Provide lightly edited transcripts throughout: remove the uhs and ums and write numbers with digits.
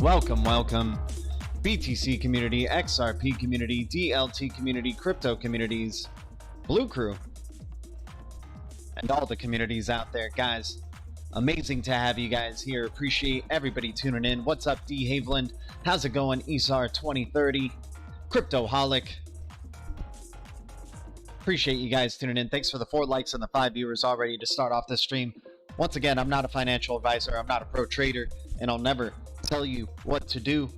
Welcome. BTC community, XRP community, DLT community, crypto communities, Blue Crew, and all the communities out there. Guys, amazing to have you guys here. Appreciate everybody tuning in. What's up, D. Haveland? How's it going? ESAR 2030, Cryptoholic. Appreciate you guys tuning in. Thanks for the 4 likes and the 5 viewers already to start off this stream. Once again, I'm not a financial advisor. I'm not a pro trader, and I'll never tell you what to do.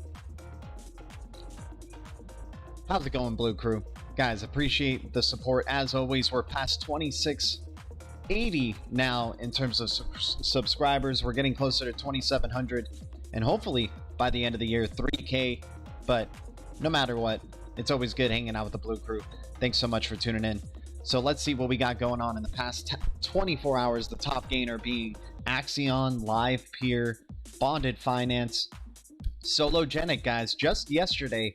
How's it going, Blue Crew? Guys, appreciate the support. As always, we're past 2680 now in terms of subscribers. We're getting closer to 2700, and hopefully by the end of the year 3K. But no matter what, it's always good hanging out with the Blue Crew. Thanks so much for tuning in. So let's see what we got going on in the past 24 hours. The top gainer being Axion, Live Peer, Bonded Finance, Sologenic. Guys, just yesterday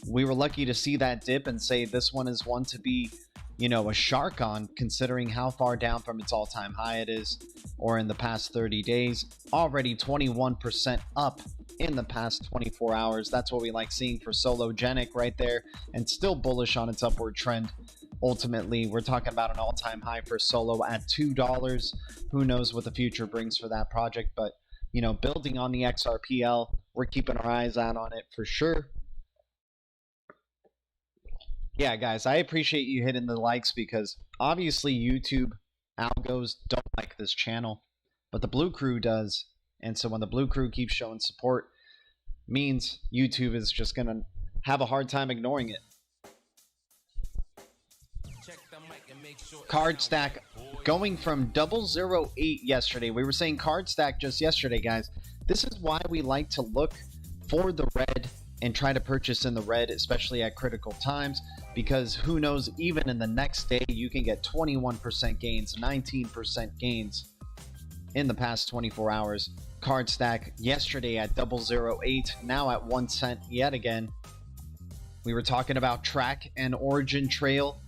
we were lucky to see that dip and say this one is one to be, you know, a shark on, considering how far down from its all-time high it is, or in the past 30 days. Already 21% up in the past 24 hours. That's what we like seeing for Sologenic right there, and still bullish on its upward trend. Ultimately, we're talking about an all-time high for Solo at $2. Who knows what the future brings for that project, but you know, building on the XRPL, we're keeping our eyes out on it for sure. Yeah, guys, I appreciate you hitting the likes, because obviously YouTube algos don't like this channel, but the Blue Crew does. And so when the Blue Crew keeps showing support, means YouTube is just gonna have a hard time ignoring it. Card stack going from 008 yesterday. We were saying card stack just yesterday, guys. This is why we like to look for the red and try to purchase in the red, especially at critical times, because who knows, even in the next day you can get 21% gains, 19% gains in the past 24 hours. Card stack yesterday at 008, now at 1 cent yet again. We were talking about track and origin trail.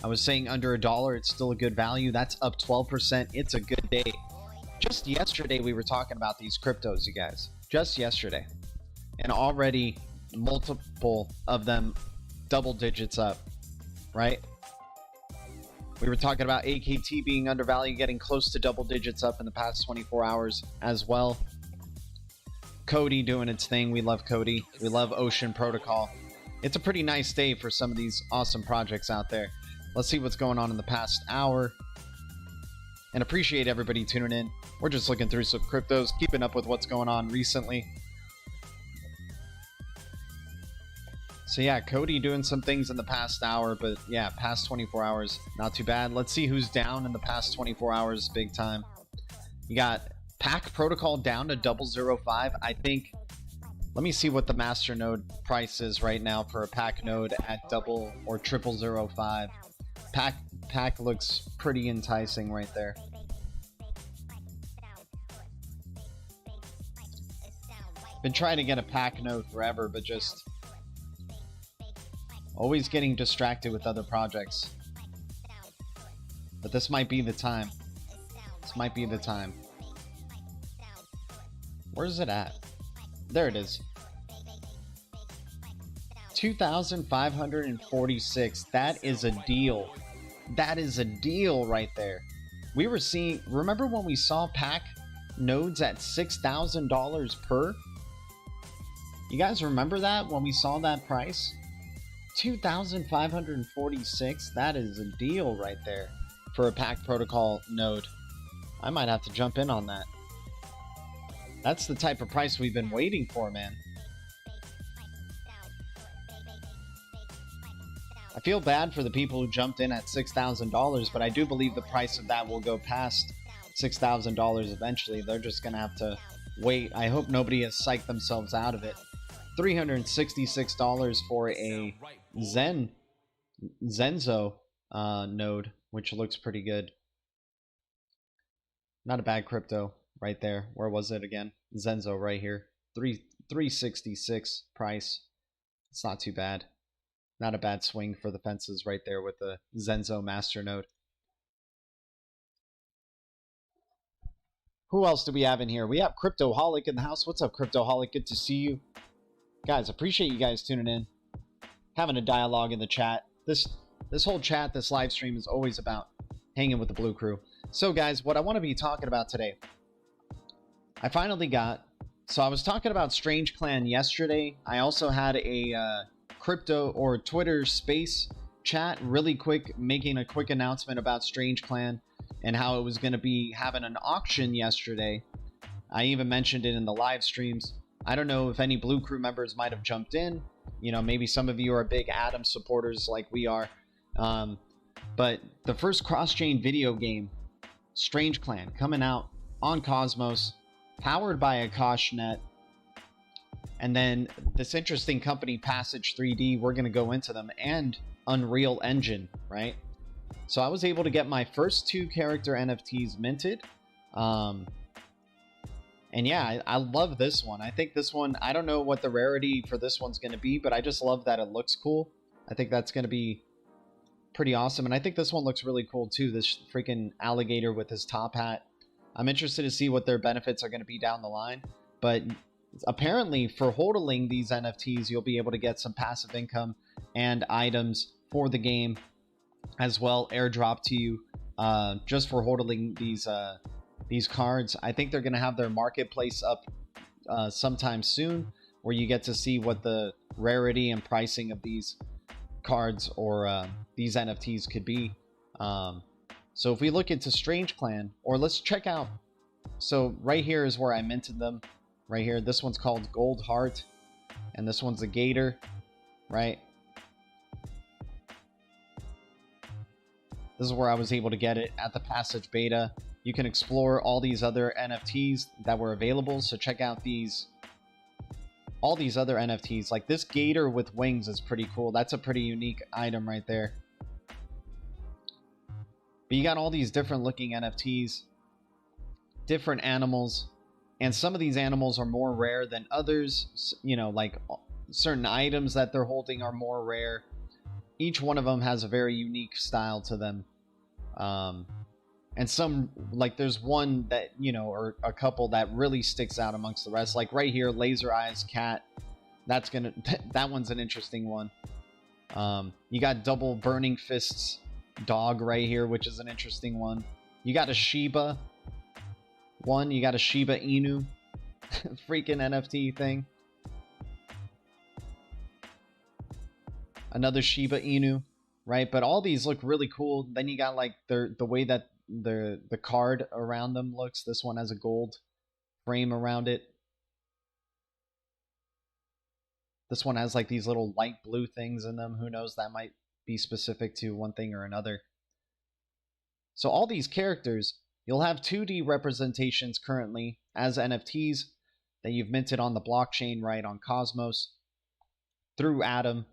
I was saying under $1, it's still a good value. That's up 12%. It's a good day. Just yesterday, we were talking about these cryptos, you guys. Just yesterday. And already multiple of them double digits up, right? We were talking about AKT being undervalued, getting close to double digits up in the past 24 hours as well. Cody doing its thing. We love Cody. We love Ocean Protocol. It's a pretty nice day for some of these awesome projects out there. Let's see what's going on in the past hour. And appreciate everybody tuning in. We're just looking through some cryptos, keeping up with what's going on recently. So yeah, Cody doing some things in the past hour, but yeah, past 24 hours, not too bad. Let's see who's down in the past 24 hours big time. You got Pack Protocol down to 005. I think, let me see what the master node price is right now for a Pack node at 0005. Pack looks pretty enticing right there. Been trying to get a Pack node forever, but just always getting distracted with other projects. But this might be the time. This might be the time. Where's it at? There it is. 2,546. That is a deal. That is a deal right there. We were seeing, remember when we saw Pack nodes at $6,000 per? You guys remember that when we saw that price? 2,546. That is a deal right there for a Pack Protocol node. I might have to jump in on that. That's the type of price we've been waiting for, man. I feel bad for the people who jumped in at $6,000, but I do believe the price of that will go past $6,000 eventually. They're just going to have to wait. I hope nobody has psyched themselves out of it. $366 for a Zenzo node, which looks pretty good. Not a bad crypto right there. Where was it again? Zenzo right here. 366 price. It's not too bad. Not a bad swing for the fences right there with the Zenzo master node. Who else do we have in here? We have Cryptoholic in the house. What's up, Cryptoholic? Good to see you. Guys, appreciate you guys tuning in. Having a dialogue in the chat. This whole chat, this live stream is always about hanging with the Blue Crew. So guys, what I want to be talking about today, I finally got, so I was talking about STRANGECLAN yesterday. I also had a crypto or Twitter space chat really quick, making a quick announcement about STRANGECLAN and how it was going to be having an auction yesterday. I even mentioned it in the live streams. I don't know if any Blue Crew members might have jumped in. You know, maybe some of you are big Atom supporters like we are. But the first cross-chain video game, STRANGECLAN, coming out on Cosmos, powered by AkashNet. And then this interesting company, Passage 3D, we're going to go into them, and Unreal Engine, right? So I was able to get my first 2 character NFTs minted. And yeah, I love this one. I think this one, I don't know what the rarity for this one's going to be, but I just love that it looks cool. I think that's going to be pretty awesome. And I think this one looks really cool too. This freaking alligator with his top hat. I'm interested to see what their benefits are going to be down the line. But apparently for hodling these NFTs, you'll be able to get some passive income and items for the game as well, airdrop to you just for hodling these cards. I think they're going to have their marketplace up sometime soon, where you get to see what the rarity and pricing of these cards or these NFTs could be. So if we look into STRANGECLAN, or let's check out, so right here is where I minted them. Right here, this one's called Gold Heart, and this one's a gator, right? This is where I was able to get it at the Passage Beta. You can explore all these other NFTs that were available, so check out all these other NFTs. Like this gator with wings is pretty cool. That's a pretty unique item right there. But you got all these different looking NFTs, different animals, and some of these animals are more rare than others. You know, like certain items that they're holding are more rare. Each one of them has a very unique style to them. And some, like there's one that, you know, or a couple that really sticks out amongst the rest. Like right here, Laser Eyes Cat. That one's an interesting one. You got Double Burning Fists Dog right here, which is an interesting one. You got a Shiba one. You got a Shiba Inu freaking NFT thing. Another Shiba Inu, right? But all these look really cool. Then you got like the way that the card around them looks. This one has a gold frame around it. This one has like these little light blue things in them. Who knows, that might be specific to one thing or another. So all these characters, you'll have 2D representations currently as NFTs that you've minted on the blockchain, right, on Cosmos through Atom.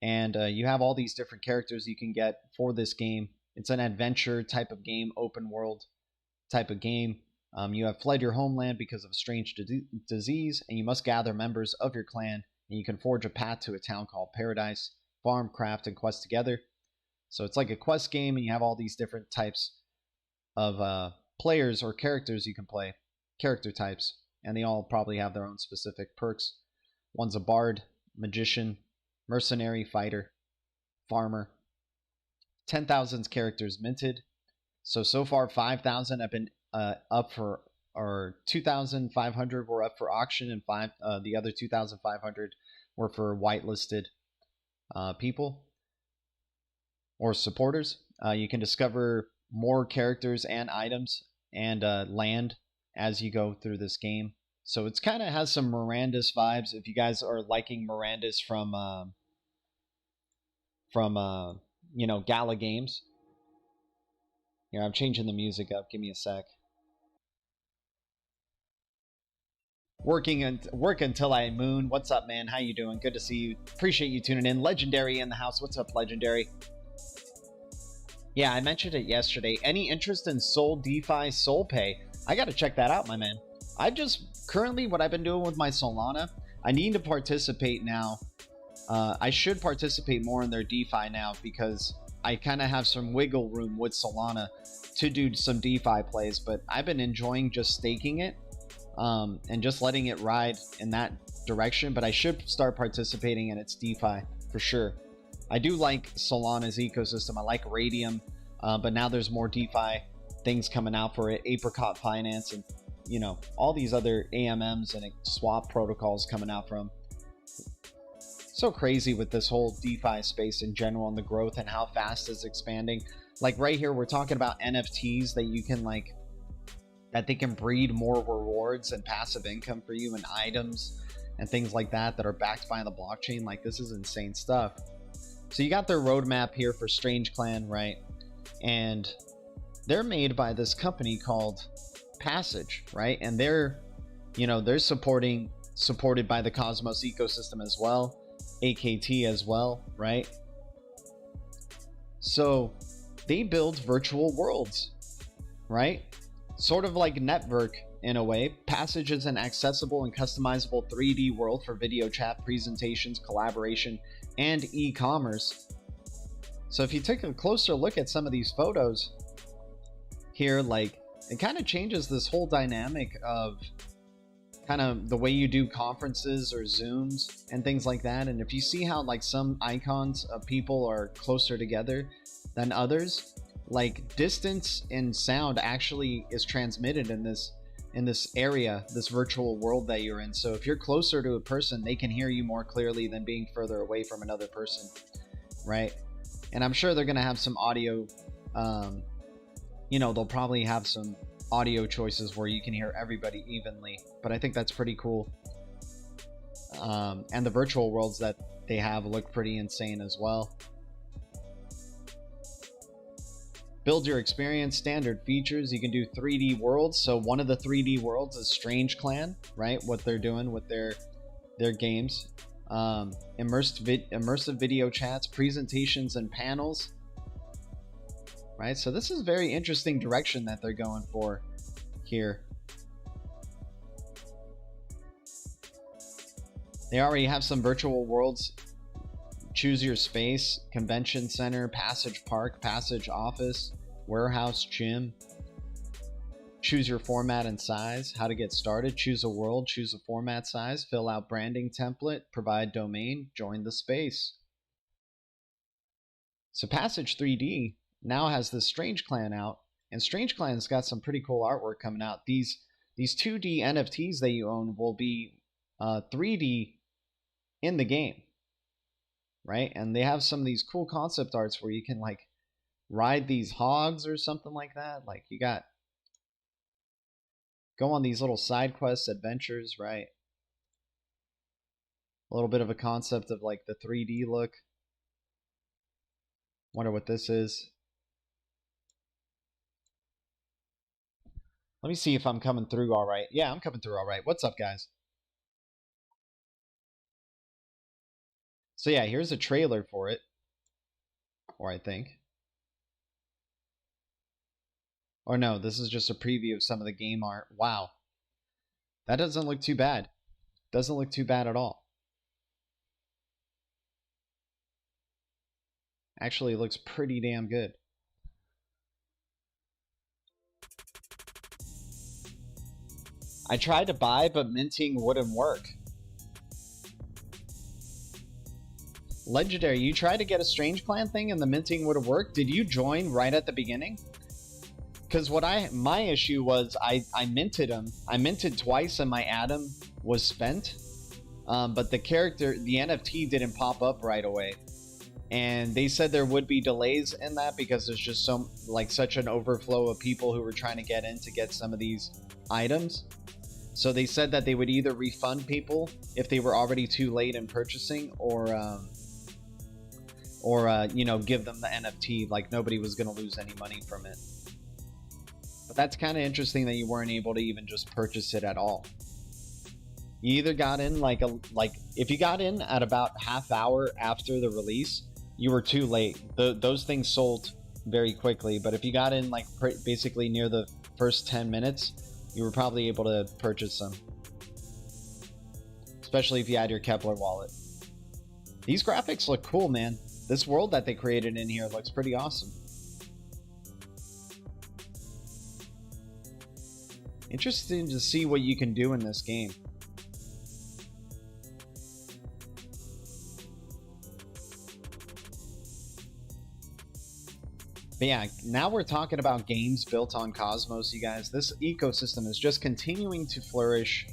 And you have all these different characters you can get for this game. It's an adventure type of game, open world type of game. You have fled your homeland because of a strange disease, and you must gather members of your clan, and you can forge a path to a town called Paradise, farm, craft, and quest together. So it's like a quest game, and you have all these different types of players or characters you can play, character types, and they all probably have their own specific perks. One's a bard, magician, mercenary, fighter, farmer. 10,000 characters minted. So far 5,000 have been up for, or 2,500 were up for auction, and the other 2,500 were for whitelisted people or supporters. You can discover more characters and items and land as you go through this game. So it's kind of has some Mirandus vibes. If you guys are liking Mirandus from you know, Gala Games. Here, I'm changing the music up. Give me a sec. Work until I moon. What's up, man? How you doing? Good to see you. Appreciate you tuning in. Legendary in the house. What's up, Legendary? Yeah, I mentioned it yesterday. Any interest in Sol DeFi SolPay? I got to check that out, my man. I just currently what I've been doing with my Solana, I need to participate now. I should participate more in their DeFi now because I kind of have some wiggle room with Solana to do some DeFi plays, but I've been enjoying just staking it and just letting it ride in that direction. But I should start participating in its DeFi for sure. I do like Solana's ecosystem. I like Radium, but now there's more DeFi things coming out for it. Apricot Finance and, you know, all these other AMMs and swap protocols coming out from. So crazy with this whole DeFi space in general and the growth and how fast it's expanding. Like right here, we're talking about NFTs that you can like, that they can breed more rewards and passive income for you and items and things like that that are backed by the blockchain. Like, this is insane stuff. So you got their roadmap here for STRANGECLAN, right? And they're made by this company called Passage, right? And they're, you know, they're supported by the Cosmos ecosystem as well, AKT as well, right? So they build virtual worlds, right? Sort of like Network in a way. Passage is an accessible and customizable 3D world for video chat, presentations, collaboration, and e-commerce. So if you take a closer look at some of these photos here, like, it kind of changes this whole dynamic of kind of the way you do conferences or Zooms and things like that. And if you see how like some icons of people are closer together than others, like distance and sound actually is transmitted in this area, this virtual world that you're in. So if you're closer to a person, they can hear you more clearly than being further away from another person, right? And I'm sure they're going to have some audio, you know, they'll probably have some audio choices where you can hear everybody evenly, but I think that's pretty cool. And the virtual worlds that they have look pretty insane as well. Build your experience, standard features. You can do 3D worlds. So one of the 3D worlds is STRANGECLAN, right? What they're doing with their games. Immersive video chats, presentations, and panels. Right, so this is very interesting direction that they're going for here. They already have some virtual worlds. Choose your space, convention center, Passage Park, Passage Office, warehouse, gym. Choose your format and size, how to get started, choose a world, choose a format size, fill out branding template, provide domain, join the space. So Passage 3D now has this STRANGECLAN out, and STRANGECLAN's got some pretty cool artwork coming out. These 2D NFTs that you own will be 3D in the game, right? And they have some of these cool concept arts where you can like ride these hogs or something like that. Like you got go on these little side quests, adventures, right? A little bit of a concept of like the 3D look. Wonder what this is. Let me see if I'm coming through all right. Yeah, I'm coming through all right. What's up, guys? So yeah, here's a trailer for it. Or I think. Or no, this is just a preview of some of the game art. Wow. That doesn't look too bad. Doesn't look too bad at all. Actually, it looks pretty damn good. I tried to buy, but minting wouldn't work. Legendary, you tried to get a STRANGECLAN thing and the minting would have worked. Did you join right at the beginning? Because my issue was I minted them. I minted twice and my Atom was spent. But the NFT didn't pop up right away. And they said there would be delays in that because there's just such an overflow of people who were trying to get in to get some of these items. So they said that they would either refund people if they were already too late in purchasing, or you know, give them the NFT. Like nobody was going to lose any money from it. But that's kind of interesting that you weren't able to even just purchase it at all. You either got in if you got in at about half hour after the release, you were too late. Those things sold very quickly. But if you got in basically near the first 10 minutes, you were probably able to purchase them. Especially if you had your Kepler wallet. These graphics look cool, man. this world that they created in here looks pretty awesome. Interesting to see what you can do in this game. But yeah, now we're talking about games built on Cosmos, you guys. This ecosystem is just continuing to flourish,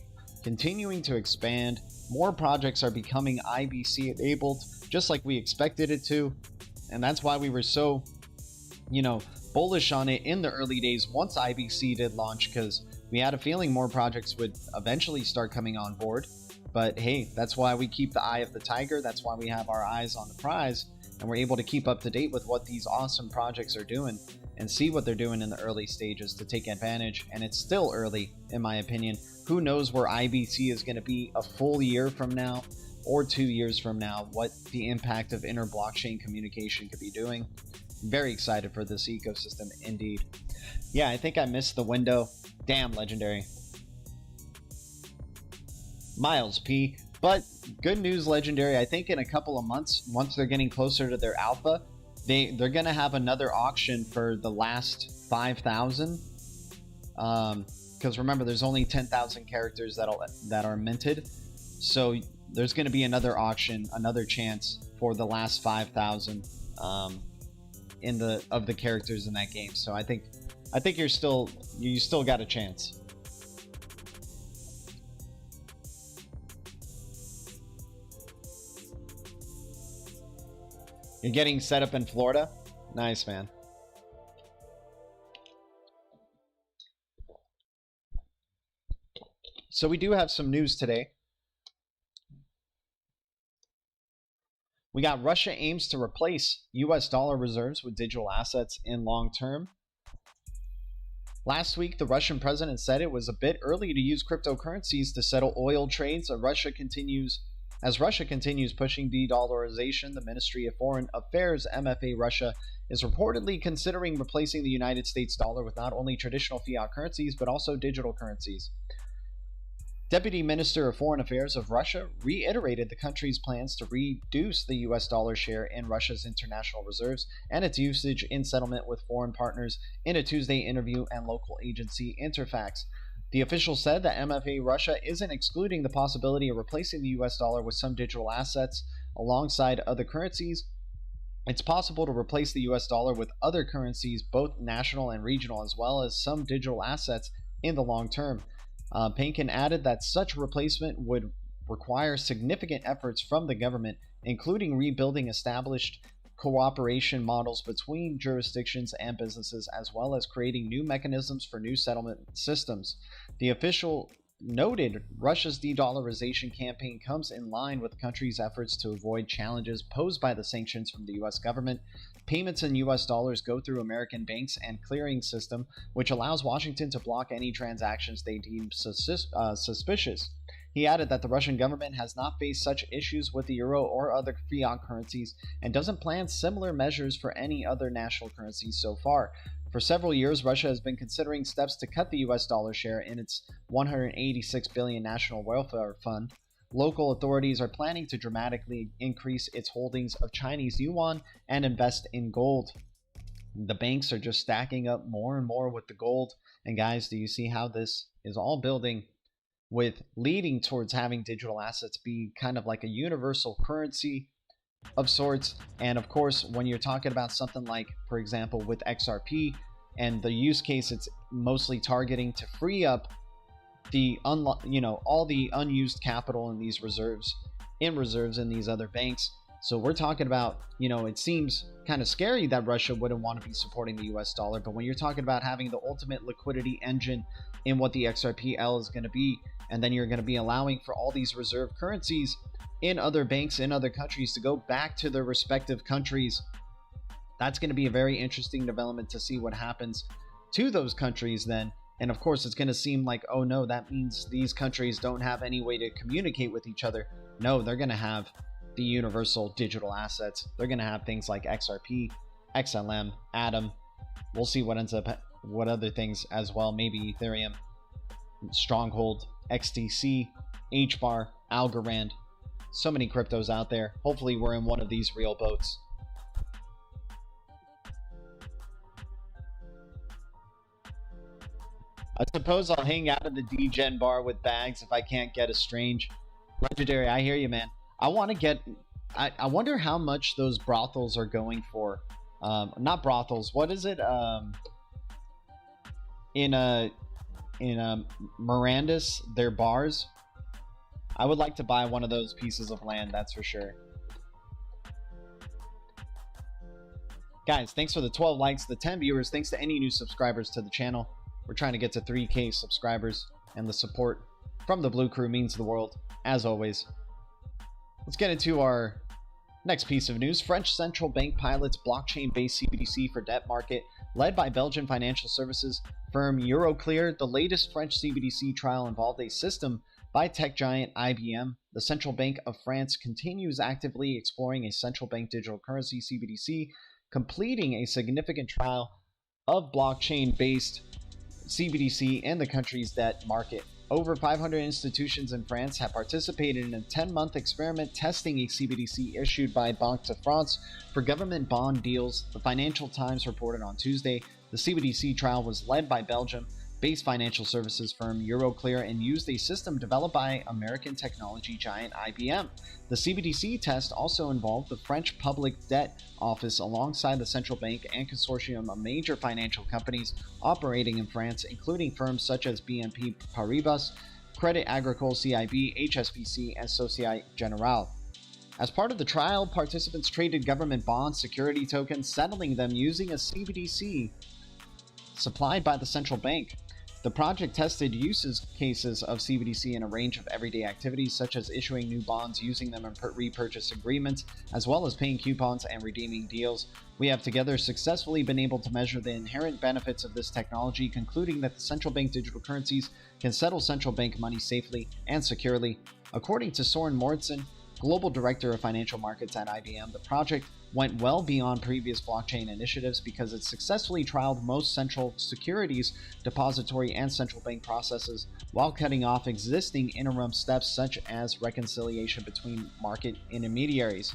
continuing to expand. More projects are becoming IBC enabled, just like we expected it to. And that's why we were so, bullish on it in the early days once IBC did launch, because we had a feeling more projects would eventually start coming on board. But hey, that's why we keep the eye of the tiger. That's why we have our eyes on the prize. And we're able to keep up to date with what these awesome projects are doing and see what they're doing in the early stages to take advantage. And it's still early, in my opinion. Who knows where IBC is going to be a full year from now or 2 years from now, what the impact of inter-blockchain communication could be doing. Very excited for this ecosystem indeed. Yeah, I think I missed the window. Damn, Legendary. Miles P. But good news, Legendary. I think in a couple of months, once they're getting closer to their alpha, they're going to have another auction for the last 5,000. Because remember, there's only 10,000 characters that are minted. So there's going to be another auction, another chance for the last 5,000 of the characters in that game. So I think you still got a chance. You're getting set up in Florida? Nice, man. So we do have some news today. We got Russia aims to replace US dollar reserves with digital assets in long term. Last week, the Russian president said it was a bit early to use cryptocurrencies to settle oil trades as Russia continues pushing de-dollarization. The Ministry of Foreign Affairs, MFA Russia, is reportedly considering replacing the United States dollar with not only traditional fiat currencies, but also digital currencies. Deputy Minister of Foreign Affairs of Russia reiterated the country's plans to reduce the US dollar share in Russia's international reserves and its usage in settlement with foreign partners in a Tuesday interview and local agency Interfax. The official said that MFA Russia isn't excluding the possibility of replacing the US dollar with some digital assets alongside other currencies. It's possible to replace the US dollar with other currencies, both national and regional, as well as some digital assets in the long term. Painkin added that such replacement would require significant efforts from the government, including rebuilding established cooperation models between jurisdictions and businesses, as well as creating new mechanisms for new settlement systems. The official noted Russia's de-dollarization campaign comes in line with the country's efforts to avoid challenges posed by the sanctions from the U.S. government. Payments in U.S. dollars go through American banks and clearing system, which allows Washington to block any transactions they deem suspicious. He added that the Russian government has not faced such issues with the euro or other fiat currencies and doesn't plan similar measures for any other national currencies so far. For several years, Russia has been considering steps to cut the US dollar share in its $186 billion National Welfare Fund. Local authorities are planning to dramatically increase its holdings of Chinese yuan and invest in gold. The banks are just stacking up more and more with the gold. And guys, do you see how this is all building with leading towards having digital assets be kind of like a universal currency of sorts? And of course, when you're talking about something like, for example, with XRP and the use case, it's mostly targeting to free up the all the unused capital in these reserves in these other banks. So we're talking about, it seems kind of scary that Russia wouldn't want to be supporting the US dollar, but when you're talking about having the ultimate liquidity engine in what the XRPL is going to be, and then you're going to be allowing for all these reserve currencies in other banks in other countries to go back to their respective countries, that's going to be a very interesting development to see what happens to those countries then. And of course, it's going to seem like, oh no, that means these countries don't have any way to communicate with each other. No, they're going to have the universal digital assets. They're going to have things like XRP, XLM, Atom. We'll see what ends up, what other things as well. Maybe Ethereum, Stronghold, XDC, HBAR, Algorand. So many cryptos out there. Hopefully we're in one of these real boats. I suppose I'll hang out at the D-Gen bar with bags if I can't get a strange. Legendary, I hear you, man. I want to get... I wonder how much those brothels are going for. Not brothels. What is it? In Miranda's, their bars. I would like to buy one of those pieces of land, that's for sure. Guys, thanks for the 12 likes, the 10 viewers. Thanks to any new subscribers to the channel. We're trying to get to 3K subscribers, and the support from the Blue Crew means the world, as always. Let's get into our next piece of news. French central bank pilots blockchain-based CBDC for debt market, led by Belgian financial services firm Euroclear. The latest French CBDC trial involved a system by tech giant IBM. The Central Bank of France continues actively exploring a central bank digital currency CBDC, completing a significant trial of blockchain-based CBDC in the country's debt market. Over 500 institutions in France have participated in a 10-month experiment testing a CBDC issued by Banque de France for government bond deals. The Financial Times reported on Tuesday the CBDC trial was led by Belgium-based financial services firm Euroclear and used a system developed by American technology giant IBM. The CBDC test also involved the French Public Debt Office alongside the central bank and consortium of major financial companies operating in France, including firms such as BNP Paribas, Crédit Agricole CIB, HSBC, and Société Générale. As part of the trial, participants traded government bonds, security tokens, settling them using a CBDC supplied by the central bank. The project tested use cases of CBDC in a range of everyday activities, such as issuing new bonds, using them in repurchase agreements, as well as paying coupons and redeeming deals. We have together successfully been able to measure the inherent benefits of this technology, concluding that the central bank digital currencies can settle central bank money safely and securely. According to Soren Mortensen, Global Director of Financial Markets at IBM, the project went well beyond previous blockchain initiatives because it successfully trialed most central securities, depository, and central bank processes while cutting off existing interim steps such as reconciliation between market intermediaries.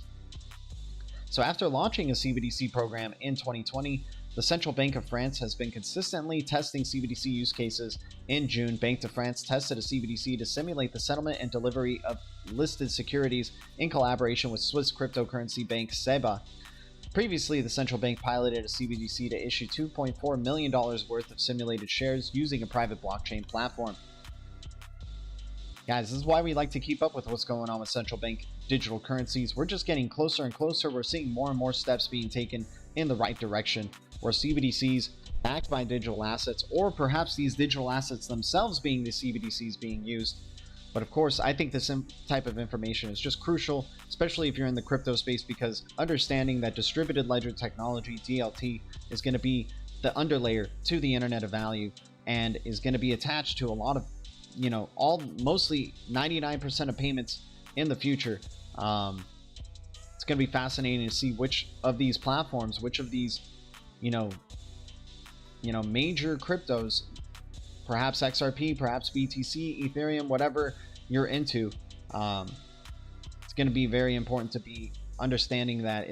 So after launching a CBDC program in 2020, the Central Bank of France has been consistently testing CBDC use cases. In June, Banque de France tested a CBDC to simulate the settlement and delivery of listed securities in collaboration with Swiss cryptocurrency bank SEBA. Previously, the central bank piloted a CBDC to issue $2.4 million worth of simulated shares using a private blockchain platform. Guys, this is why we like to keep up with what's going on with central bank digital currencies. We're just getting closer and closer. We're seeing more and more steps being taken in the right direction, where CBDCs backed by digital assets, or perhaps these digital assets themselves being the CBDCs being used. But of course, I think this type of information is just crucial, especially if you're in the crypto space, because understanding that distributed ledger technology, DLT, is going to be the underlayer to the Internet of Value and is going to be attached to a lot of, mostly 99% of payments in the future. It's going to be fascinating to see which of these platforms, which of these, major cryptos, perhaps XRP, perhaps BTC, Ethereum, whatever you're into. It's going to be very important to be understanding that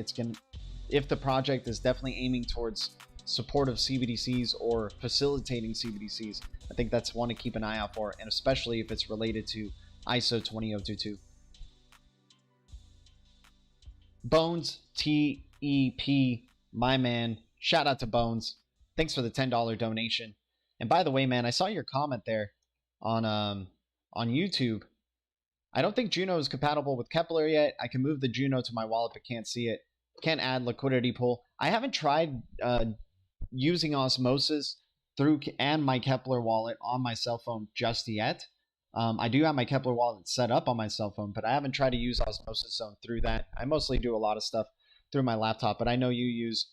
if the project is definitely aiming towards support of CBDCs or facilitating CBDCs, I think that's one to keep an eye out for, and especially if it's related to ISO 20022. Bones TEP, my man, shout out to Bones. Thanks for the $10 donation. And by the way, man, I saw your comment there on YouTube. I don't think Juno is compatible with Kepler yet. I can move the Juno to my wallet, but can't see it. Can't add liquidity pool. I haven't tried using Osmosis through and my Kepler wallet on my cell phone just yet. I do have my Kepler wallet set up on my cell phone, but I haven't tried to use Osmosis Zone through that. I mostly do a lot of stuff through my laptop, but I know you use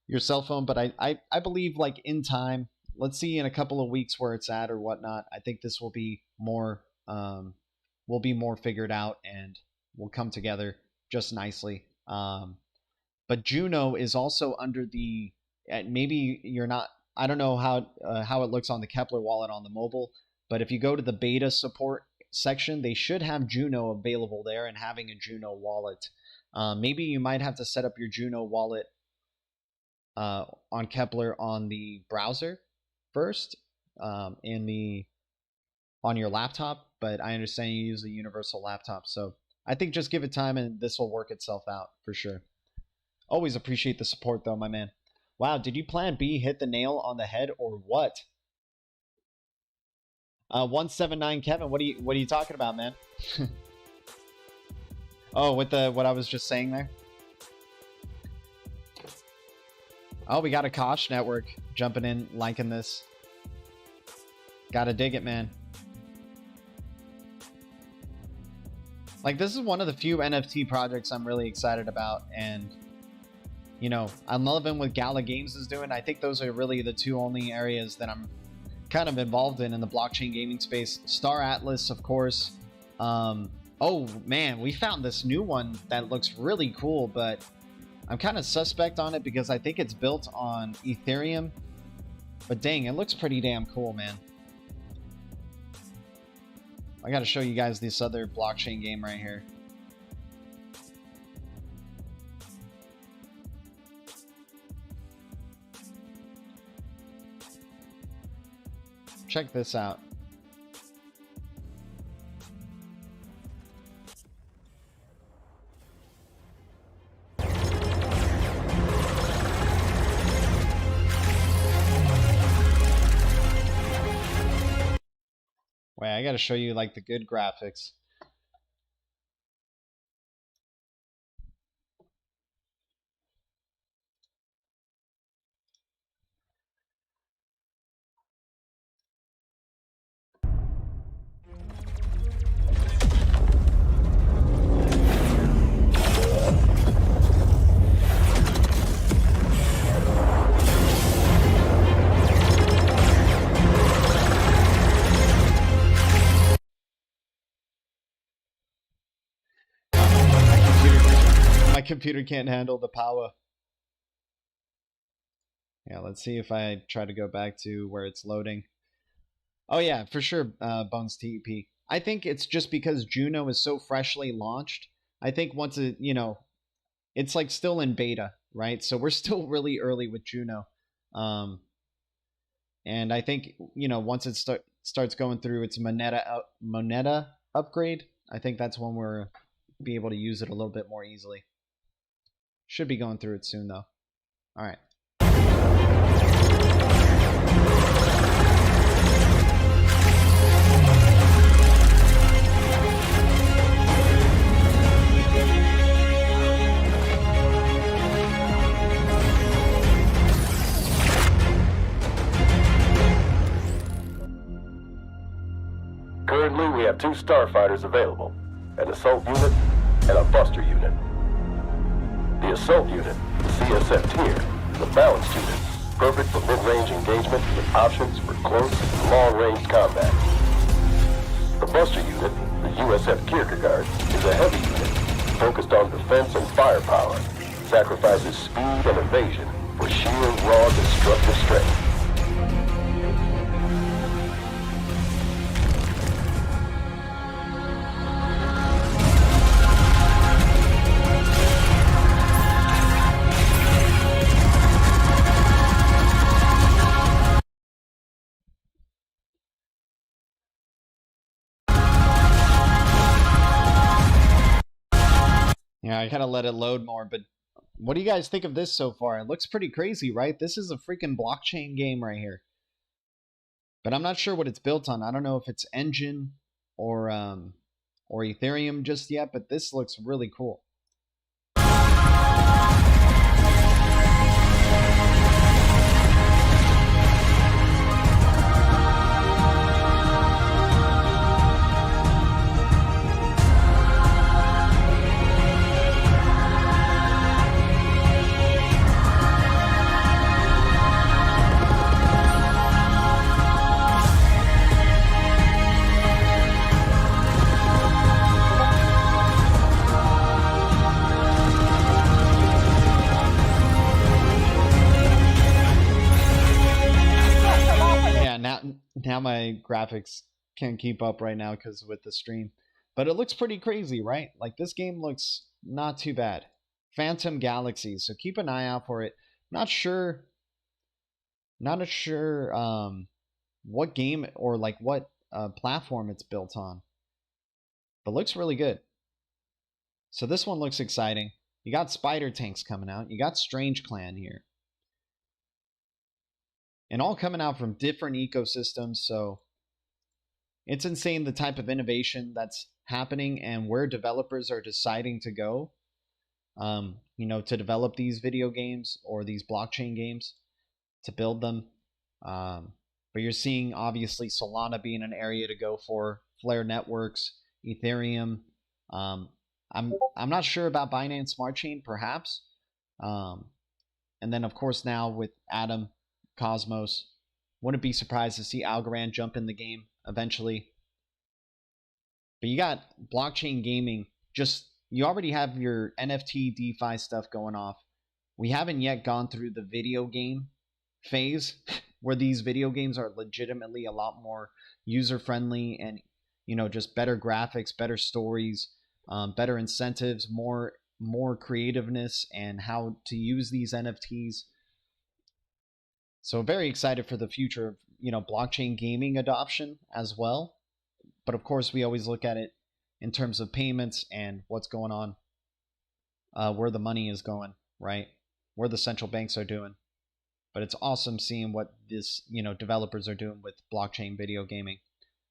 your cell phone. But I believe, like, in time, let's see in a couple of weeks where it's at or whatnot. I think this will be more figured out and will come together just nicely. But Juno is also under the maybe you're not. I don't know how it looks on the Kepler wallet on the mobile, but if you go to the beta support section, they should have Juno available there and having a Juno wallet. Maybe you might have to set up your Juno wallet on Kepler on the browser first, on your laptop, but I understand you use a universal laptop, so I think just give it time and this will work itself out for sure. Always appreciate the support though, my man. Wow, did you plan B hit the nail on the head or what? 179 Kevin, what are you talking about, man? Oh, with what I was just saying there. Oh, we got a Kosh network jumping in, liking this. Gotta dig it, man. Like, this is one of the few NFT projects I'm really excited about, and you know, I'm loving what Gala Games is doing. I think those are really the two only areas that I'm kind of involved in the blockchain gaming space. Star Atlas, of course. Oh man, we found this new one that looks really cool, but I'm kind of suspect on it because I think it's built on Ethereum. But dang, it looks pretty damn cool, man. I gotta show you guys this other blockchain game right here. Check this out. Wait, I gotta show you like the good graphics. My computer can't handle the power. Yeah, let's see if I try to go back to where it's loading. Oh yeah, for sure, Bones TEP. I think it's just because Juno is so freshly launched. I think once it, you know, it's like still in beta, right? So we're still really early with Juno. And I think, you know, once it starts going through its Moneta upgrade, I think that's when we're be able to use it a little bit more easily. Should be going through it soon though. All right. Currently, we have 2 starfighters available, an assault unit and a buster unit. The assault unit, the CSF tier, is a balanced unit, perfect for mid-range engagement with options for close and long-range combat. The buster unit, the USF Kierkegaard, is a heavy unit, focused on defense and firepower, sacrifices speed and evasion for sheer raw destructive strength. Yeah, I gotta let it load more, but what do you guys think of this so far? It looks pretty crazy, right? This is a freaking blockchain game right here. But I'm not sure what it's built on. I don't know if it's Engine or Ethereum just yet, but this looks really cool. Now my graphics can't keep up right now because with the stream, but it looks pretty crazy, right? Like this game looks not too bad. Phantom Galaxy, so keep an eye out for it. Not sure what game or like what platform it's built on. But looks really good. So this one looks exciting. You got spider tanks coming out. You got STRANGECLAN here. And all coming out from different ecosystems. So it's insane the type of innovation that's happening and where developers are deciding to go, you know, to develop these video games or these blockchain games, to build them. But you're seeing obviously Solana being an area to go for, Flare Networks, Ethereum. I'm not sure about Binance Smart Chain, perhaps. And then of course now with Atom, Cosmos, wouldn't be surprised to see Algorand jump in the game eventually. But you got blockchain gaming. Just, you already have your NFT DeFi stuff going off. We haven't yet gone through the video game phase where these video games are legitimately a lot more user friendly and, you know, just better graphics, better stories, better incentives, more creativeness and how to use these NFTs. So very excited for the future of, you know, blockchain gaming adoption as well. But of course, we always look at it in terms of payments and what's going on, where the money is going, right? Where the central banks are doing. But it's awesome seeing what this, you know, developers are doing with blockchain video gaming.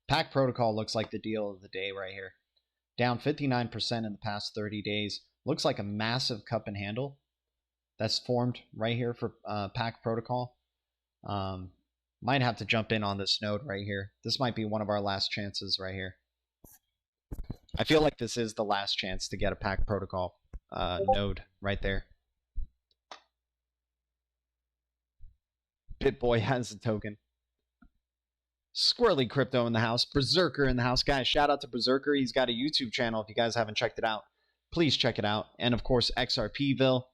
Pack Protocol looks like the deal of the day right here. Down 59% in the past 30 days. Looks like a massive cup and handle that's formed right here for Pack Protocol. Might have to jump in on this node right here. This might be one of our last chances right here. I feel like this is the last chance to get a Pack Protocol node right there. BitBoy has a token. Squirrely Crypto in the house. Berserker in the house. Guys, shout out to Berserker. He's got a YouTube channel. If you guys haven't checked it out, please check it out. And of course, XRPville.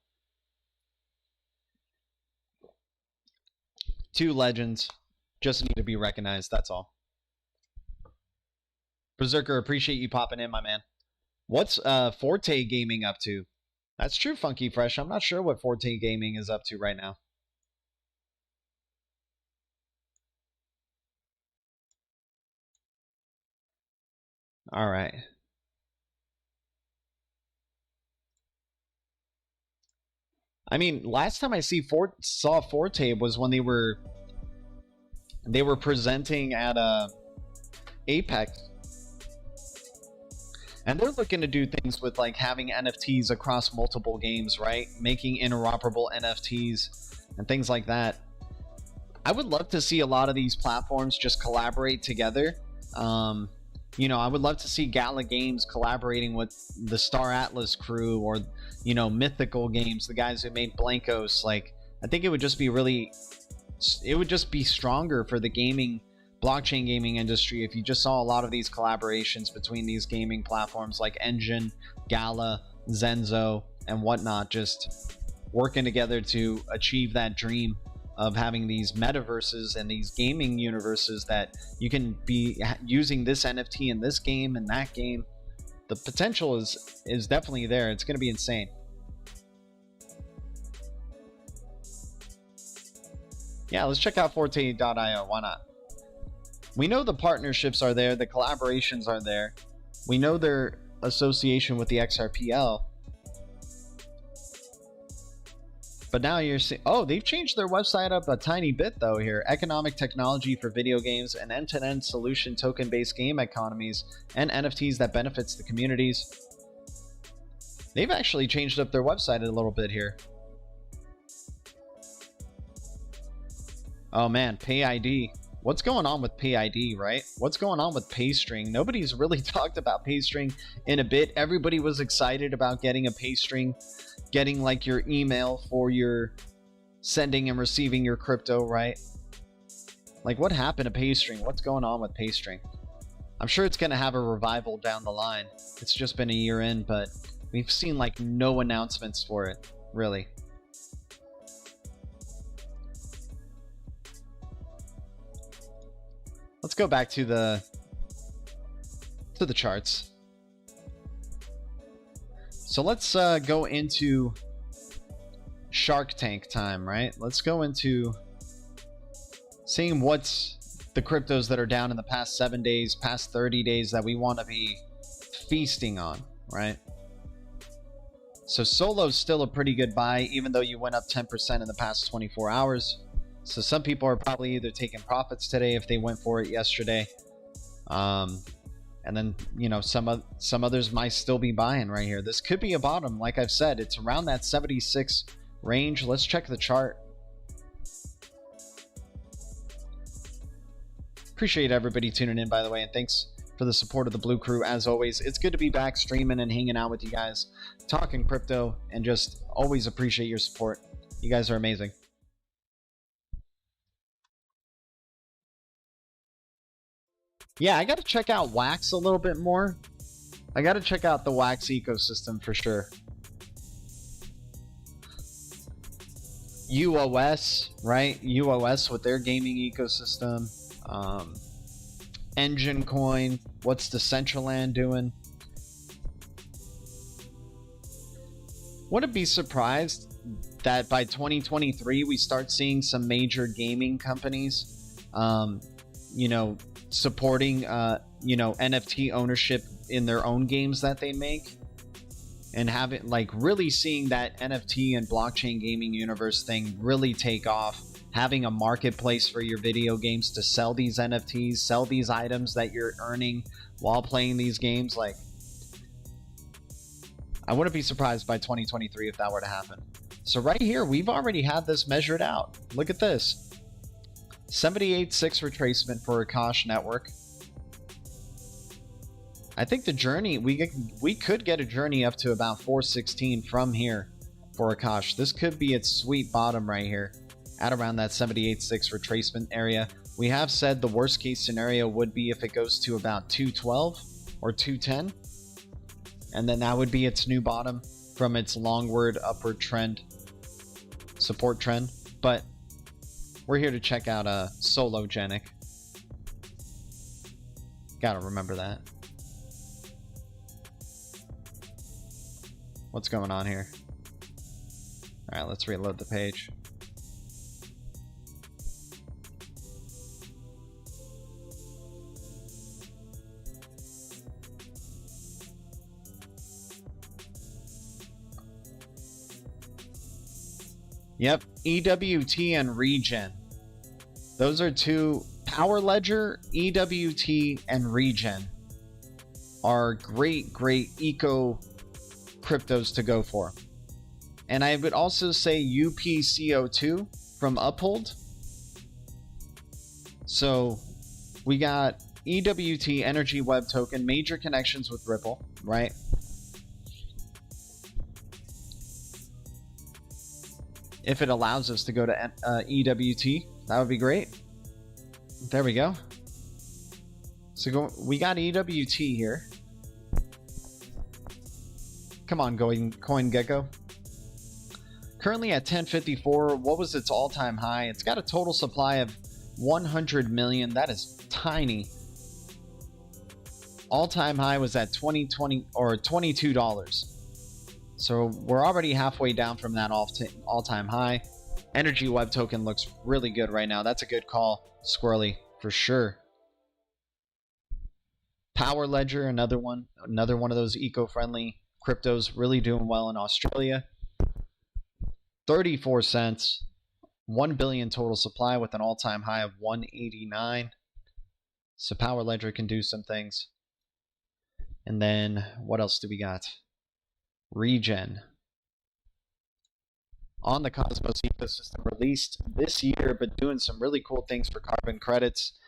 Two legends. Just need to be recognized. That's all. Berserker, appreciate you popping in, my man. What's Forte Gaming up to? That's true, Funky Fresh. I'm not sure what Forte Gaming is up to right now. All right. I mean, last time I saw Forte was when they were presenting at Apex. And they're looking to do things with like having NFTs across multiple games, right? Making interoperable NFTs and things like that. I would love to see a lot of these platforms just collaborate together. You know, I would love to see Gala Games collaborating with the Star Atlas crew, or, you know, Mythical Games, the guys who made Blankos. Like, I think it would just be really, it would just be stronger for the gaming, blockchain gaming industry if you just saw a lot of these collaborations between these gaming platforms like Engine, Gala, Zenzo, and whatnot, just working together to achieve that dream of having these metaverses and these gaming universes that you can be using this NFT in this game and that game. The potential is definitely there. It's going to be insane. Yeah, let's check out Forte.io. Why not? We know the partnerships are there. The collaborations are there. We know their association with the XRPL. But now you're seeing, oh, they've changed their website up a tiny bit though here. Economic technology for video games, an end-to-end solution, token-based game economies, and NFTs that benefits the communities. They've actually changed up their website a little bit here. Oh man, PayID. What's going on with PayID, right? What's going on with PayString? Nobody's really talked about PayString in a bit. Everybody was excited about getting a PayString, getting like your email for your sending and receiving your crypto, right? Like, what happened to PayString? What's going on with PayString? I'm sure it's going to have a revival down the line. It's just been a year in, but we've seen like no announcements for it, really. Let's go back to the charts. So let's go into Shark Tank time, right? Let's go into seeing what's the cryptos that are down in the past 7 days, past 30 days that we want to be feasting on, right? So Solo's still a pretty good buy, even though you went up 10% in the past 24 hours. So some people are probably either taking profits today if they went for it yesterday. And then, you know, some others might still be buying right here. This could be a bottom. Like I've said, it's around that 76 range. Let's check the chart. Appreciate everybody tuning in, by the way, and thanks for the support of the Blue Crew. As always, it's good to be back streaming and hanging out with you guys, talking crypto, and just always appreciate your support. You guys are amazing. Yeah, I got to check out Wax a little bit more. I got to check out the Wax ecosystem for sure. UOS, right? UOS with their gaming ecosystem. Engine Coin. What's the Decentraland doing? Wouldn't be surprised that by 2023 we start seeing some major gaming companies, you know, supporting you know, NFT ownership in their own games that they make, and having, like, really seeing that NFT and blockchain gaming universe thing really take off, having a marketplace for your video games to sell these NFTs, sell these items that you're earning while playing these games. Like, I wouldn't be surprised by 2023 if that were to happen. So right here, we've already had this measured out. Look at this. 78.6 retracement for Akash network. I think the journey, we could get a journey up to about 416 from here for Akash. This could be its sweet bottom right here at around that 78.6 retracement area. We have said the worst case scenario would be if it goes to about 212 or 210, and then that would be its new bottom from its longward upward trend, support trend. But we're here to check out Sologenic. Gotta remember that. What's going on here? All right, let's reload the page. Yep, EWT and Regen. Those are two. Power Ledger, EWT, and Regen are great eco cryptos to go for. And I would also say UPCO2 from Uphold. So we got EWT, Energy Web Token, major connections with Ripple, right? If it allows us to go to EWT, that would be great. There we go. So we got EWT here. Come on, CoinGecko. Currently at 1054. What was its all-time high? It's got a total supply of 100 million. That is tiny. All-time high was at $22. So we're already halfway down from that all-time high. Energy Web Token looks really good right now. That's a good call, Squirrely, for sure. Power Ledger, another one of those eco-friendly cryptos, really doing well in Australia. 34 cents, 1 billion total supply with an all-time high of 189. So Power Ledger can do some things. And then what else do we got? Regen. On the Cosmos ecosystem, released this year, but doing some really cool things for carbon credits.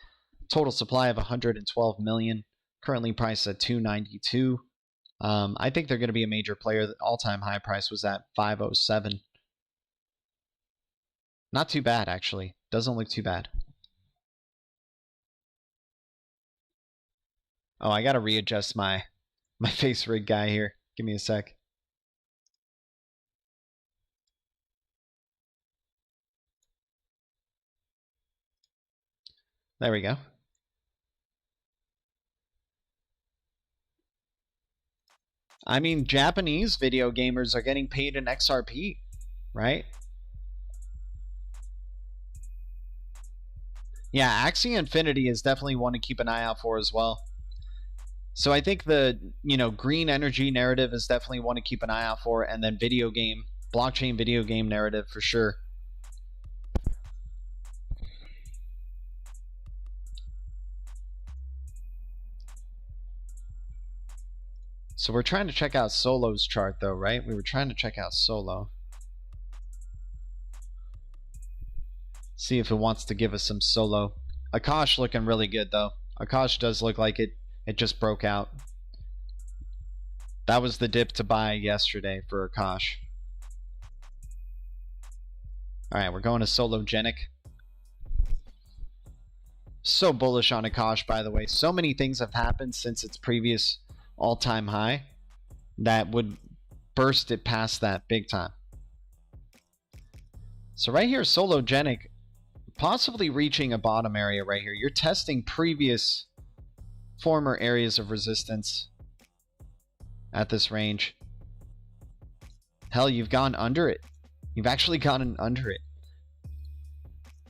Total supply of 112 million, currently priced at 292. I think they're going to be a major player. The all-time high price was at 507. Not too bad, actually. Doesn't look too bad. Oh, I got to readjust my face rig guy here. Give me a sec. There we go. I mean, Japanese video gamers are getting paid in XRP, right? Yeah, Axie Infinity is definitely one to keep an eye out for as well. So I think the, green energy narrative is definitely one to keep an eye out for, and then blockchain video game narrative for sure. So we're trying to check out Solo's chart though, right? We were trying to check out Solo. See if it wants to give us some Solo. Akash looking really good though. Akash does look like it just broke out. That was the dip to buy yesterday for Akash. Alright, we're going to Sologenic. So bullish on Akash, by the way. So many things have happened since its previous all-time high that would burst it past that big time. So right here, Sologenic possibly reaching a bottom area right here. You're testing previous former areas of resistance at this range. Hell, you've gone under it. You've actually gotten under it.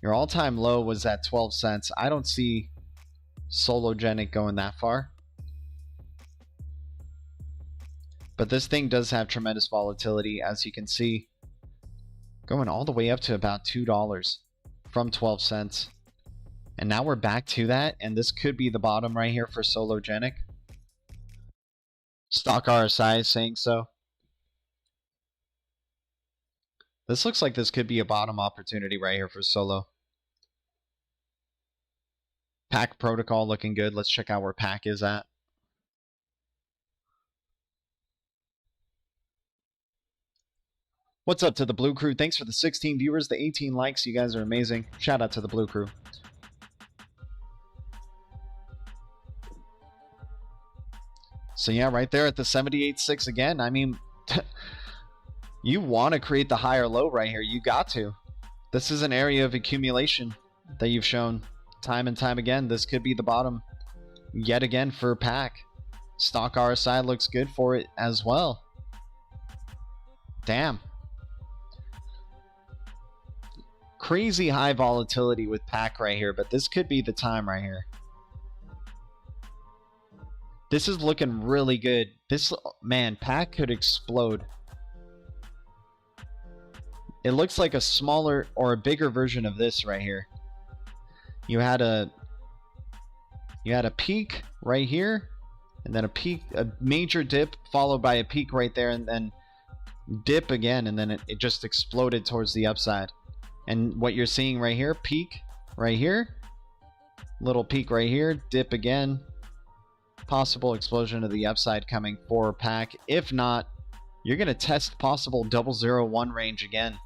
Your all-time low was at 12 cents. I don't see Sologenic going that far. But this thing does have tremendous volatility, as you can see. Going all the way up to about $2 from 12 cents. And now we're back to that, and this could be the bottom right here for Sologenic. Stock RSI is saying so. This looks like this could be a bottom opportunity right here for Solo. Pack protocol looking good. Let's check out where Pack is at. What's up to the Blue Crew? Thanks for the 16 viewers, the 18 likes. You guys are amazing. Shout out to the Blue Crew. So yeah, right there at the 78.6 again. I mean, you want to create the higher low right here. You got to. This is an area of accumulation that you've shown time and time again. This could be the bottom yet again for Pack. Stock RSI looks good for it as well. Damn. Crazy high volatility with Pack right here, but this could be the time right here. This is looking really good. This, man, Pack could explode. It looks like a smaller or a bigger version of this right here. You had a peak right here, and then a major dip followed by a peak right there, and then dip again, and then it just exploded towards the upside. And what you're seeing right here, peak right here, little peak right here, dip again, possible explosion to the upside coming for Pack. If not, you're going to test possible 001 range again.